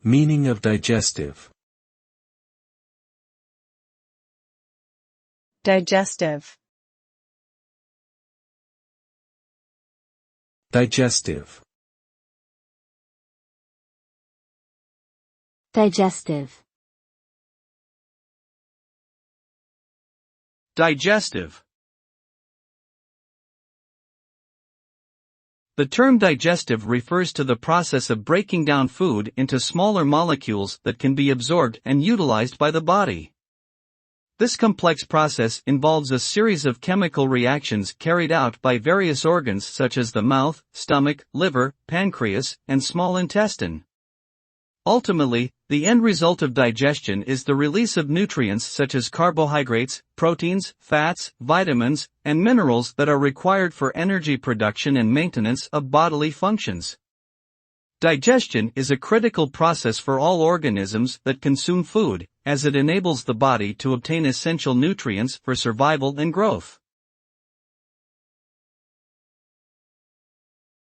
Meaning of digestive. Digestive. Digestive. Digestive. Digestive. The term digestive refers to the process of breaking down food into smaller molecules that can be absorbed and utilized by the body. This complex process involves a series of chemical reactions carried out by various organs such as the mouth, stomach, liver, pancreas, and small intestine. Ultimately, the end result of digestion is the release of nutrients such as carbohydrates, proteins, fats, vitamins, and minerals that are required for energy production and maintenance of bodily functions. Digestion is a critical process for all organisms that consume food, as it enables the body to obtain essential nutrients for survival and growth.